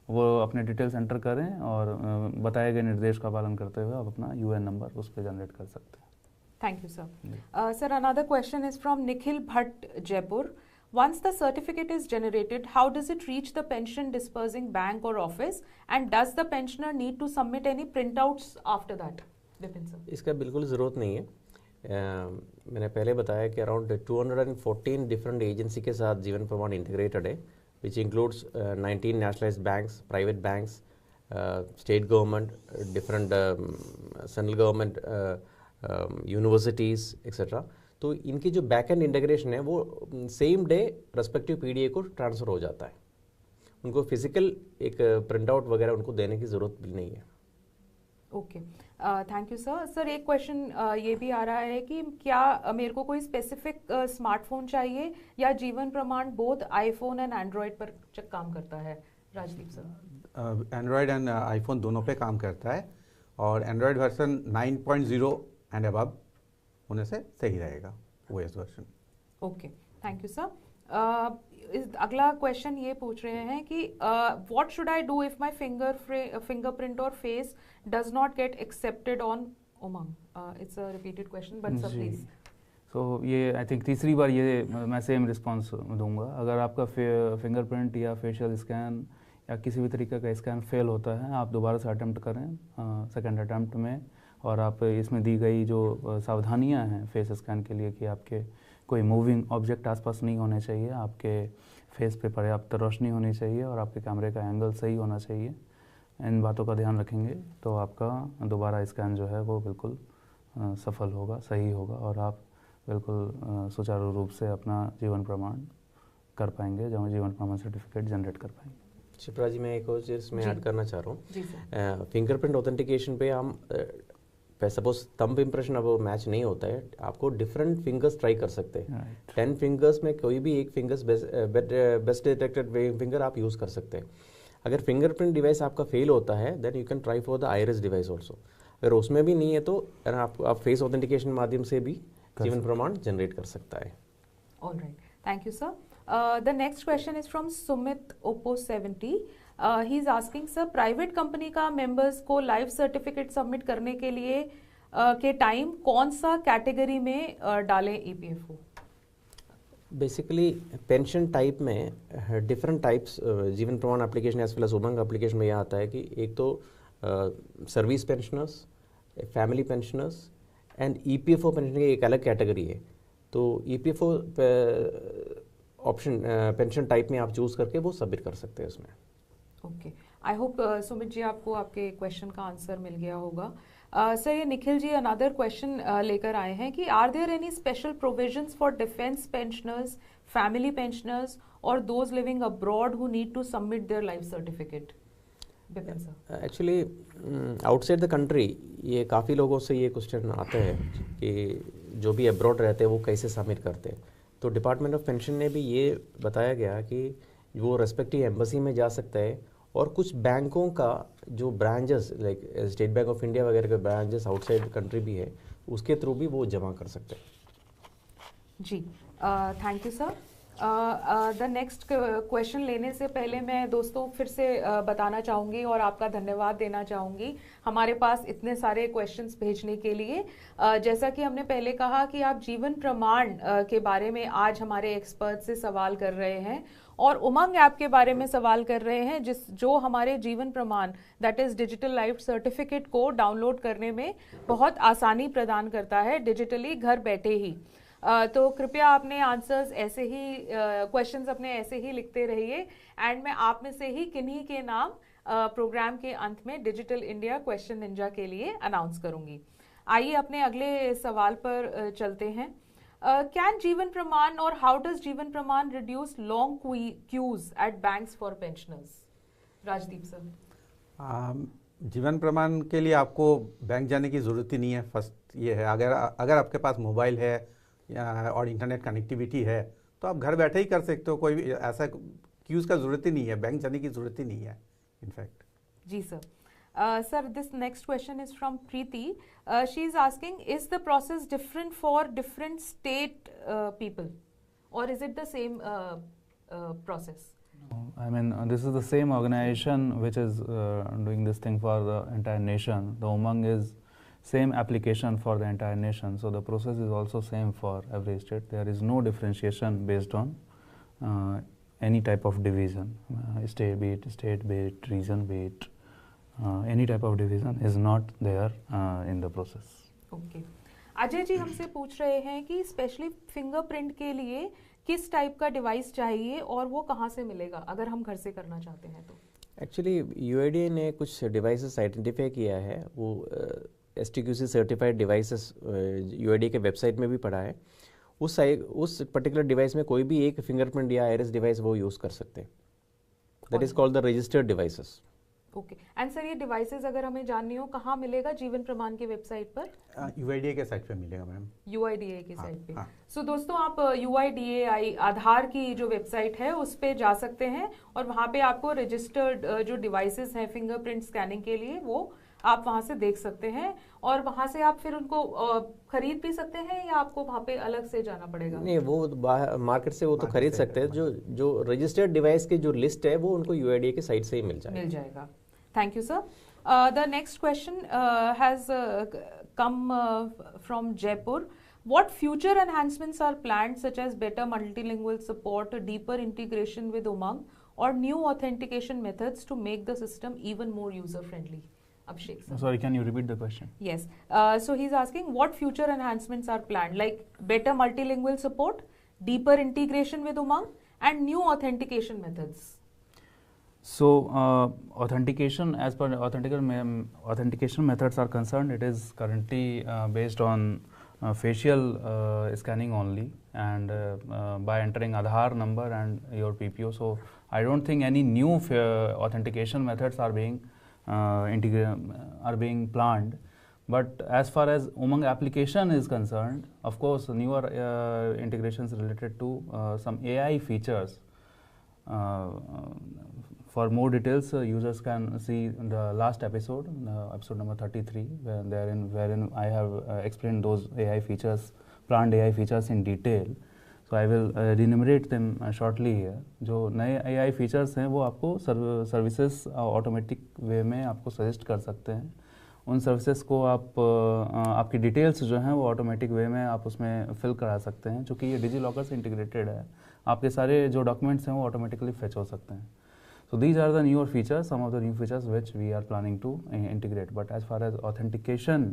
वो अपने डिटेल्स एंटर करें और बताए गए निर्देश का पालन करते हुए आप अपना UAN नंबर उस पर जनरेट कर सकते हैं। Thank you sir. Sir another question is from Nikhil Bhatt Jaipur. Once the certificate is generated, how does it reach the pension dispersing bank or office, and does the pensioner need to submit any printouts after that? Vipin sir. इसका बिल्कुल ज़रूरत नहीं है। मैंने पहले बताया कि around 214 different agency के साथ जीवन प्रमाण इंटीग्रेटेड है, which includes 19 nationalised banks, private banks, state government, different central government, universities etcetera. तो इनकी जो बैक एंड इंटीग्रेशन है वो सेम डे रेस्पेक्टिव पीडीए को ट्रांसफ़र हो जाता है। उनको फिजिकल एक प्रिंट आउट वगैरह उनको देने की ज़रूरत भी नहीं है। Okay, thank you sir. Sir एक क्वेश्चन ये भी आ रहा है कि क्या मेरे को कोई स्पेसिफिक स्मार्टफोन चाहिए या जीवन प्रमाण बोथ आईफोन एंड एंड्रॉयड पर काम करता है? Rajdeep sir. Android and iPhone दोनों पे काम करता है, और एंड्रॉयड वर्जन 9.0 एंड अबव होने से सही रहेगा OS version. Okay, thank you sir. अगला क्वेश्चन ये पूछ रहे हैं कि what should I do if my fingerprint और face does not get accepted on Umang? It's a repeated question but sir please. So ये आई थिंक तीसरी बार ये मैं सेम रिस्पांस दूंगा। अगर आपका फिंगरप्रिंट या फेशियल स्कैन या किसी भी तरीके का स्कैन फेल होता है, आप दोबारा से अटैम्प्ट करें सेकेंड अटैम्प्ट में, और आप इसमें दी गई जो सावधानियां हैं फेस स्कैन के लिए कि आपके कोई मूविंग ऑब्जेक्ट आसपास नहीं होने चाहिए, आपके फेस पे पर्याप्त रोशनी होनी चाहिए और आपके कैमरे का एंगल सही होना चाहिए, इन बातों का ध्यान रखेंगे तो आपका दोबारा स्कैन जो है वो बिल्कुल सफल होगा, सही होगा, और आप बिल्कुल सुचारू रूप से अपना जीवन प्रमाण कर पाएंगे, जब जीवन प्रमाण सर्टिफिकेट जनरेट कर पाएंगे। शिप्रा जी, मैं एक और चीज़ में ऐड करना चाह रहा हूँ। फिंगरप्रिंट ऑथेंटिकेशन पे हम सपोज थंब इम्प्रेशन अब मैच नहीं होता है, आपको डिफरेंट फिंगर्स ट्राई कर सकते हैं। 10 फिंगर्स में कोई भी एक फिंगर्स बेस्ट डिटेक्टेड फिंगर आप यूज़ कर सकते हैं। अगर फिंगरप्रिंट डिवाइस आपका फेल होता है then you can try for the iris device also. अगर उसमें भी नहीं है तो आप फेस ऑथेंटिकेशन माध्यम से भी जीवन प्रमाण जनरेट कर सकता है। Alright, thank you sir. The next question is from Sumit Oppo 70। He is asking sir, private company का मेंबर्स को लाइफ सर्टिफिकेट सबमिट करने के लिए के टाइम कौन सा कैटेगरी में डालें ईपीएफओ? बेसिकली पेंशन टाइप में डिफरेंट टाइप्स जीवन प्रमाण एप्लीकेशन एज वेल एज उमंग एप्लीकेशन में यह आता है कि एक तो service pensioners, family pensioners and EPFO pension की एक अलग कैटेगरी है। तो ईपीएफओ ऑप्शन पेंशन टाइप में आप चूज करके वो सबमिट कर सकते हैं उसमें। Okay, I hope Sumit ji आपको आपके क्वेश्चन का आंसर मिल गया होगा। सर ये निखिल जी अनदर क्वेश्चन लेकर आए हैं कि are there any special provisions for defence pensioners, family pensioners और those living abroad who need to submit their life certificate? Bipin sir. Actually outside the country ये काफ़ी लोगों से ये क्वेश्चन आते हैं कि जो भी अब्रॉड रहते हैं वो कैसे सबमिट करते हैं। तो डिपार्टमेंट ऑफ पेंशन ने भी ये बताया गया कि वो रेस्पेक्टिव एम्बेसी में जा सकता है, और कुछ बैंकों का जो branches like state bank of India वगैरह के ब्रांचेस आउटसाइड कंट्री भी है, उसके थ्रू भी वो जमा कर सकते हैं। जी, thank you sir. The next question लेने से पहले मैं दोस्तों फिर से बताना चाहूँगी और आपका धन्यवाद देना चाहूँगी हमारे पास इतने सारे क्वेश्चंस भेजने के लिए। जैसा कि हमने पहले कहा कि आप जीवन प्रमाण के बारे में आज हमारे एक्सपर्ट से सवाल कर रहे हैं और उमंग ऐप के बारे में सवाल कर रहे हैं जो हमारे जीवन प्रमाण that is digital life certificate को डाउनलोड करने में बहुत आसानी प्रदान करता है डिजिटली घर बैठे ही। तो कृपया अपने आंसर्स ऐसे ही क्वेश्चंस अपने ऐसे ही लिखते रहिए एंड मैं आप में से ही किन्हीं के नाम प्रोग्राम के अंत में डिजिटल इंडिया क्वेश्चन निंजा के लिए अनाउंस करूंगी। आइए अपने अगले सवाल पर चलते हैं। कैन जीवन प्रमाण और how does Jeevan Pramaan reduce long queues at banks for pensioners? Rajdeep sir. Jeevan Pramaan के लिए आपको बैंक जाने की ज़रूरत ही नहीं है। फर्स्ट ये है, अगर आपके पास मोबाइल है और इंटरनेट कनेक्टिविटी है तो आप घर बैठे ही कर सकते हो। कोई ऐसा क्यूज़ का ज़रूरत ही नहीं है, बैंक जाने की ज़रूरत ही नहीं है इनफैक्ट। जी sir. Sir, this next question is from Preeti. She is asking, is the process different for different state people, or is it the same process? No, I mean, this is the same organization which is doing this thing for the entire nation. The Umang is same application for the entire nation, so the process is also same for every state. There is no differentiation based on any type of division, state, be it region, be it any type of division is not there in the process. Okay Ajay ji हमसे पूछ रहे हैं कि specially fingerprint के लिए किस type का device चाहिए और वो कहाँ से मिलेगा अगर हम घर से करना चाहते हैं तो. एक्चुअली यूआईडीए ने कुछ डिवाइसेस आइडेंटिफाई किया है, वो STQC सर्टिफाइड डिवाइसेस यूआईडीए के वेबसाइट में भी पड़ा है. उस पर्टिकुलर डिवाइस में कोई भी एक फिंगरप्रिंट या आइरिस डिवाइस वो यूज़ कर सकते हैं. That is called the registered devices. Okay and sir ये डिवाइसेस अगर हमें जाननी हो कहाँ मिलेगा जीवन प्रमाण की वेबसाइट पर? UIDA के साइट पे मिलेगा मैम. UIDA की साइट पे. हाँ. सो दोस्तों आप UIDA आधार की जो वेबसाइट है उस पे जा सकते हैं और वहाँ पे आपको रजिस्टर्ड जो डिवाइसेस हैं फिंगरप्रिंट स्कैनिंग के लिए वो आप वहाँ से देख सकते हैं और वहाँ से आप फिर उनको खरीद भी सकते हैं या आपको वहाँ पे अलग से जाना पड़ेगा? नहीं, वो मार्केट से वो तो खरीद सकते हैं. जो रजिस्टर्ड डिवाइस की जो लिस्ट है वो उनको यूआईडीए की साइट से ही मिल जाएगा. Thank you, sir. The next question has come from Jaipur. What future enhancements are planned, such as better multilingual support, deeper integration with Umang, or new authentication methods to make the system even more user-friendly? Abhishek, sir. Sorry, can you repeat the question? Yes. So he's asking what future enhancements are planned, like better multilingual support, deeper integration with Umang, and new authentication methods. So authentication, as per authentication methods are concerned, it is currently based on facial scanning only, and by entering Aadhaar number and your PPO. So I don't think any new authentication methods are being planned. But as far as Umang application is concerned, of course, newer integrations related to some AI features. For more details, users can see the last episode, episode number 33, wherein I have explained those AI features, planned AI features in detail. So I will enumerate them shortly here. जो नए AI features हैं वो आपको services automatic वे में आपको suggest कर सकते हैं. उन सर्विसेज को आप आपकी डिटेल्स जो हैं वो ऑटोमेटिक वे में आप उसमें फिल करा सकते हैं. चूँकि ये डिजी लॉकर से इंटीग्रेटेड है, आपके सारे जो डॉक्यूमेंट्स हैं वो ऑटोमेटिकली फेच हो सकते हैं. So these are the newer features, some of the new features which we are planning to integrate. But as far as authentication,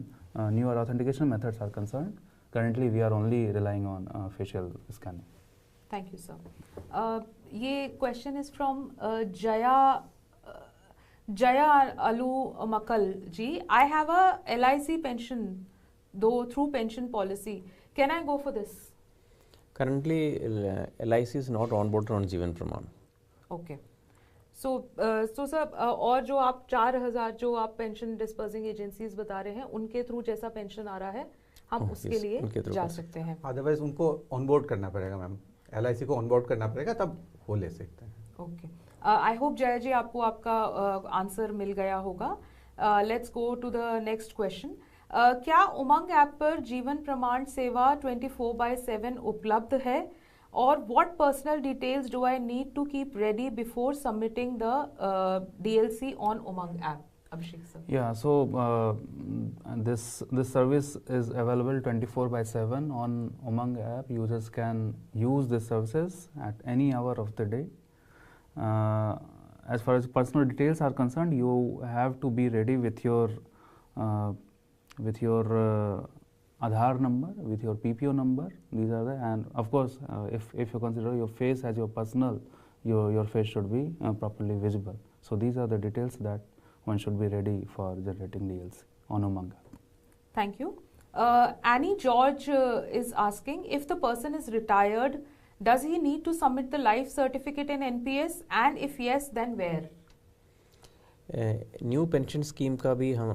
newer authentication methods are concerned, currently we are only relying on facial scanning. Thank you, sir. ये question is from Jaya Alu Makal ji. I have a LIC pension, though through pension policy. Can I go for this? Currently, LIC is not onboarded on Jeevan Pramaan. Okay. So sir, और जो आप 4,000 जो आप pension dispersing agencies बता रहे हैं उनके through जैसा पेंशन आ रहा है हम उसके लिए जा सकते हैं. अदरवाइज उनको ऑनबोर्ड करना पड़ेगा मैम, LIC को ऑनबोर्ड करना पड़ेगा तब वो ले सकते हैं. ओके, आई होप जय जी आपको आपका आंसर मिल गया होगा. Let's go to the next question. क्या उमंग ऐप पर जीवन प्रमाण सेवा 24/7 उपलब्ध है और what personal details do I need to keep ready before submitting the DLC on Umang app? Abhishek sir. Yeah, so this service is available 24/7 on Umang app. Users can use these services at any hour of the day. As far as personal details are concerned, you have to be ready with your Aadhaar number, with your PPO number. These are the, and of course, if you consider your face as your personal, your face should be properly visible. So these are the details that one should be ready for generating DLC on Umang. Thank you. Annie George is asking if the person is retired, does he need to submit the life certificate in NPS, and if yes, then where? New pension scheme का भी हम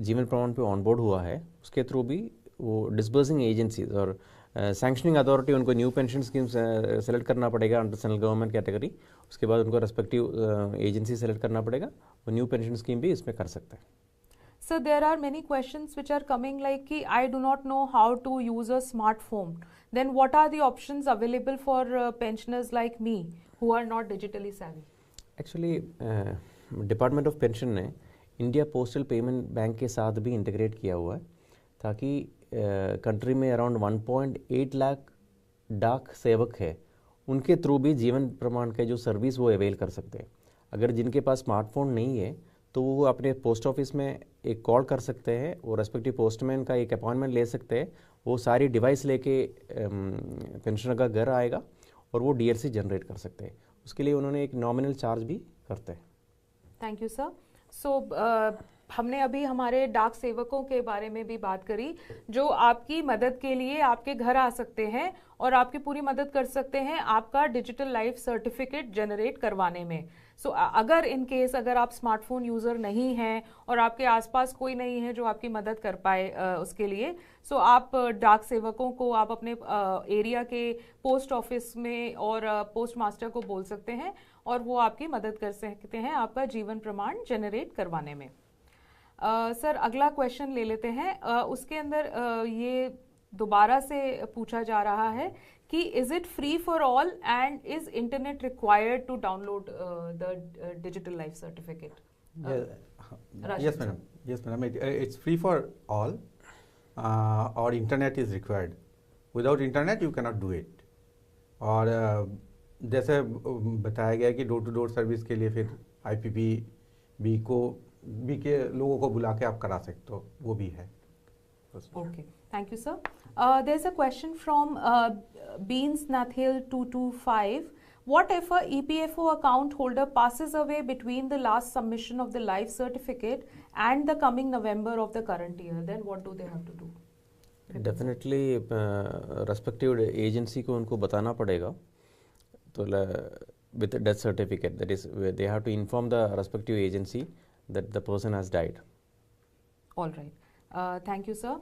जीवन प्रमाण पे onboard हुआ है. उसके through भी वो डिस्बर्सिंग एजेंसीज और सैंक्शनिंग अथॉरिटी उनको न्यू पेंशन स्कीम सेलेक्ट करना पड़ेगा अंडर सेंट्रल गवर्नमेंट कैटेगरी. उसके बाद उनको रेस्पेक्टिव एजेंसी सेलेक्ट करना पड़ेगा. वो न्यू पेंशन स्कीम भी इसमें कर सकते हैं. So there are many questions which are coming like कि I do not know how to use a smartphone. Then what are the options available for pensioners like me who are not digitally savvy? Actually department of pension ने India postal payment bank के साथ भी integrate किया हुआ है ताकि country में around 1.8 lakh डाक सेवक है उनके थ्रू भी जीवन प्रमाण के जो सर्विस वो अवेल कर सकते हैं। अगर जिनके पास स्मार्टफोन नहीं है तो वो अपने पोस्ट ऑफिस में एक कॉल कर सकते हैं और रेस्पेक्टिव पोस्टमैन का एक अपॉइंटमेंट ले सकते हैं। वो सारी डिवाइस लेके पेंशनर का घर आएगा और वो डीएलसी जनरेट कर सकते हैं। उसके लिए उन्होंने एक नॉमिनल चार्ज भी करते हैं। Thank you sir. सो हमने अभी हमारे डाक सेवकों के बारे में भी बात करी जो आपकी मदद के लिए आपके घर आ सकते हैं और आपकी पूरी मदद कर सकते हैं आपका डिजिटल लाइफ सर्टिफिकेट जनरेट करवाने में। सो अगर इन केस अगर आप स्मार्टफोन यूज़र नहीं हैं और आपके आसपास कोई नहीं है जो आपकी मदद कर पाए उसके लिए, सो आप डाक सेवकों को आप अपने एरिया के पोस्ट ऑफिस में और पोस्ट मास्टर को बोल सकते हैं और वो आपकी मदद कर सकते हैं आपका जीवन प्रमाण जनरेट करवाने में। सर अगला क्वेश्चन ले लेते हैं। उसके अंदर ये दोबारा से पूछा जा रहा है कि is it free for all and is internet required to download the digital life certificate? Yes madam, it's free for all और internet is required. Without internet you cannot do it. और जैसे बताया गया कि डोर टू डोर सर्विस के लिए फिर IPP B के लोगों को बुला के आप करा सकते हो, वो भी है। Okay, thank you sir. There is a question from Beans Nathil 225. What if a EPFO account holder passes away between the last submission of the life certificate and the coming November of the current year? Then what do they have to do? Definitely respective agency को उनको बताना पड़ेगा। तो with the death certificate, that is they have to inform the respective agency that the person has died. All right. Thank you sir.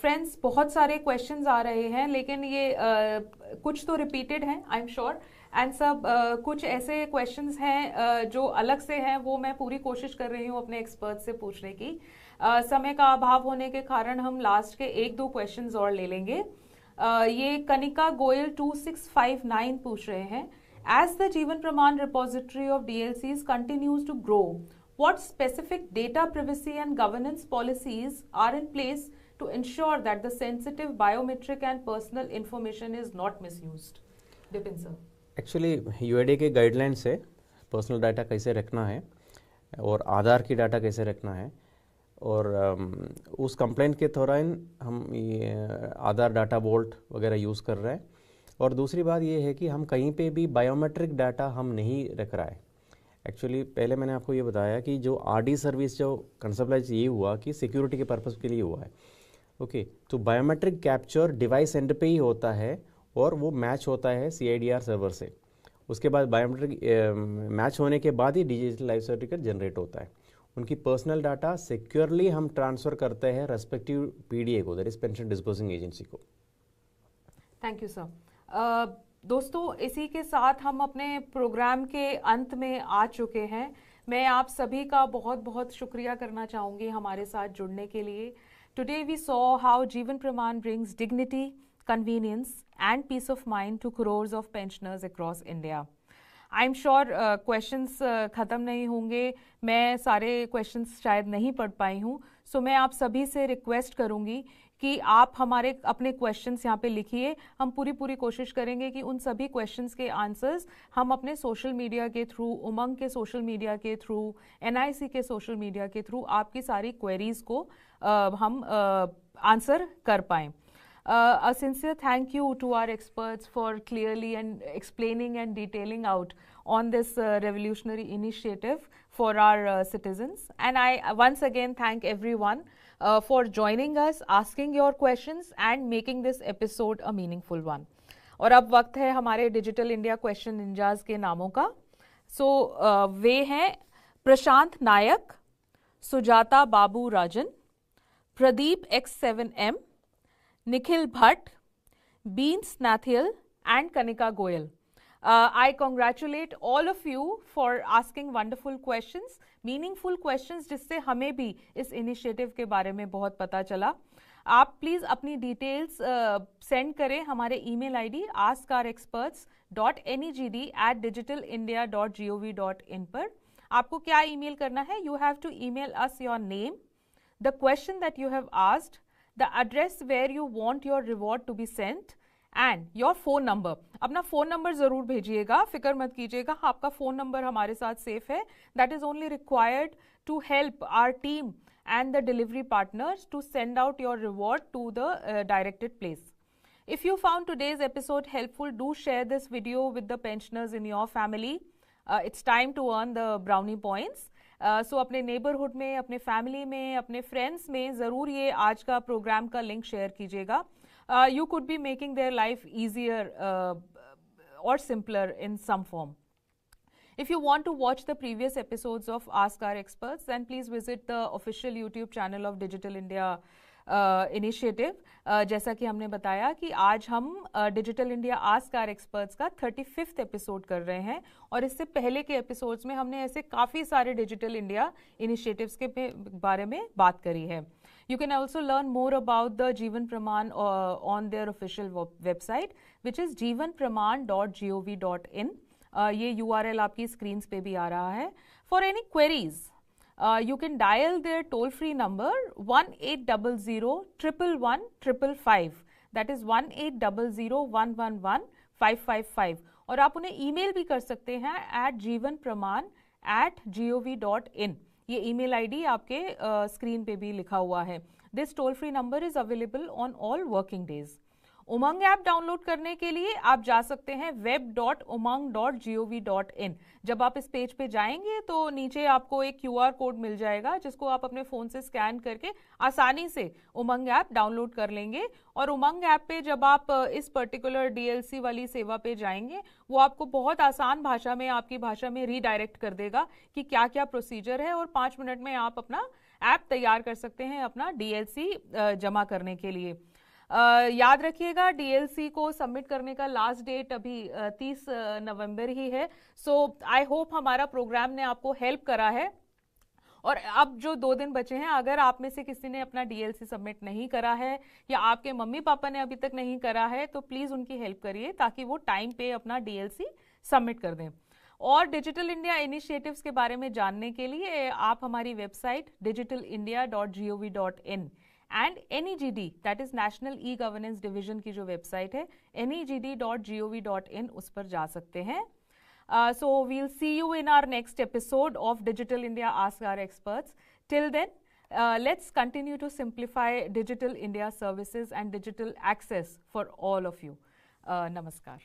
Friends बहुत सारे questions आ रहे हैं लेकिन ये कुछ तो रिपीटेड हैं आई एम श्योर एंड सब कुछ ऐसे क्वेश्चंस हैं जो अलग से हैं, वो मैं पूरी कोशिश कर रही हूँ अपने एक्सपर्ट से पूछने की। समय का अभाव होने के कारण हम लास्ट के 1-2 क्वेश्चंस और ले लेंगे। ये कनिका गोयल 2659 पूछ रहे हैं, एज द जीवन प्रमाण repository of DLCs continues to grow, what specific data privacy and governance policies are in place to ensure that the sensitive biometric and personal information is not misused? Bipin sir. Actually UID के guidelines है personal data कैसे रखना है और आधार की data कैसे रखना है, और उस कंप्लेंट के दौरान हम ये आधार डाटा वोल्ट वगैरह यूज़ कर रहे हैं। और दूसरी बात ये है कि हम कहीं पे भी बायोमेट्रिक डाटा हम नहीं रख रहा है। एक्चुअली पहले मैंने आपको ये बताया कि जो RD सर्विस जो कंसेप्टलाइज ये हुआ कि सिक्योरिटी के पर्पज़ के लिए हुआ है। ओके, तो बायोमेट्रिक कैप्चर डिवाइस एंड पे ही होता है और वो मैच होता है CIDR सर्वर से। उसके बाद बायोमेट्रिक मैच होने के बाद ही डिजिटल लाइफ सर्टिफिकेट जनरेट होता है। उनकी पर्सनल डाटा सिक्योरली हम ट्रांसफ़र करते हैं रेस्पेक्टिव PDA को, that is pension disbursing agency को। थैंक यू सर। दोस्तों इसी के साथ हम अपने प्रोग्राम के अंत में आ चुके हैं। मैं आप सभी का बहुत बहुत शुक्रिया करना चाहूँगी हमारे साथ जुड़ने के लिए। Today we saw how Jeevan Pramaan brings dignity, convenience and peace of mind to crores of pensioners across India. I am sure questions ख़त्म नहीं होंगे, मैं सारे क्वेश्चंस शायद नहीं पढ़ पाई हूँ, सो मैं आप सभी से रिक्वेस्ट करूँगी कि आप हमारे अपने क्वेश्चंस यहाँ पे लिखिए। हम पूरी कोशिश करेंगे कि उन सभी क्वेश्चंस के आंसर्स हम अपने सोशल मीडिया के थ्रू, उमंग के सोशल मीडिया के थ्रू, NIC के सोशल मीडिया के थ्रू आपकी सारी क्वेरीज को हम आंसर कर पाएँ। A sincere thank you to our experts for clearly and explaining and detailing out on this revolutionary initiative for our citizens. And I once again thank everyone for joining us, asking your questions and making this episode a meaningful one. और अब वक्त है हमारे digital India question ninjas के नामों का। वे हैं प्रशांत नायक, सुजाता बाबू राजन, Pradeep X7M, Nikhil Bhatt, Beans Nathil and Kanika Goyal. I congratulate all of you for asking wonderful questions, meaningful questions जिससे हमें भी इस इनिशिएटिव के बारे में बहुत पता चला। आप प्लीज़ अपनी डिटेल्स सेंड करें हमारे ईमेल ID askourexperts.negd@digitalindia.gov.in पर। आपको क्या ईमेल करना है? You have to email us your name, the question that you have asked, the address where you want your reward to be sent, and your phone number. अपना phone number ज़रूर भेजिएगा, फिक्र मत कीजिएगा, आपका फ़ोन नंबर हमारे साथ safe है. That is only required to help our team and the delivery partners to send out your reward to the directed place. If you found today's episode helpful, do share this video with the pensioners in your family. It's time to earn the brownie points. So अपने neighborhood में, अपने family में, अपने friends में ज़रूर ये आज का program का link share कीजिएगा. You could be making their life easier or simpler in some form. If you want to watch the previous episodes of Ask Our Experts, then please visit the official YouTube channel of Digital India Initiative. जैसा कि हमने बताया कि आज हम Digital India Ask Our Experts का 35th episode कर रहे हैं और इससे पहले के एपिसोड्स में हमने ऐसे काफ़ी सारे Digital India Initiatives के बारे में बात करी है. You can also learn more about the Jeevan Pramaan on their official website, which is jeevanpramaan.gov.in. ये URL आपकी स्क्रीन्स पे भी आ रहा है. For any queries you can dial their toll free number 1800-111-555. That is 1800-111-555. और आप उन्हें ईमेल भी कर सकते हैं @jeevanpramaan@gov.in. ये ईमेल आईडी आपके स्क्रीन पे भी लिखा हुआ है. This toll free number is available on all working days. Umang app download करने के लिए आप जा सकते हैं web.umang.gov.in. जब आप इस पेज पे जाएंगे तो नीचे आपको एक QR कोड मिल जाएगा जिसको आप अपने फ़ोन से स्कैन करके आसानी से उमंग ऐप डाउनलोड कर लेंगे. और उमंग ऐप पे जब आप इस पर्टिकुलर DLC वाली सेवा पे जाएंगे वो आपको बहुत आसान भाषा में, आपकी भाषा में रीडायरेक्ट कर देगा कि क्या क्या प्रोसीजर है और 5 मिनट में आप अपना ऐप तैयार कर सकते हैं अपना DLC जमा करने के लिए. याद रखिएगा DLC को सबमिट करने का लास्ट डेट अभी 30 नवंबर ही है. सो आई होप हमारा प्रोग्राम ने आपको हेल्प करा है. और अब जो 2 दिन बचे हैं, अगर आप में से किसी ने अपना DLC सबमिट नहीं करा है या आपके मम्मी पापा ने अभी तक नहीं करा है तो प्लीज़ उनकी हेल्प करिए ताकि वो टाइम पे अपना DLC सबमिट कर दें. और डिजिटल इंडिया इनिशिएटिव्स के बारे में जानने के लिए आप हमारी website digitalindia.gov.in and NEGD, that is national e-governance division की जो वेबसाइट है NEGD.gov.in, उस पर जा सकते हैं. So we'll see you in our next episode of Digital India Ask Our Experts. Till then, let's continue to simplify Digital India services and digital access for all of you. Namaskar.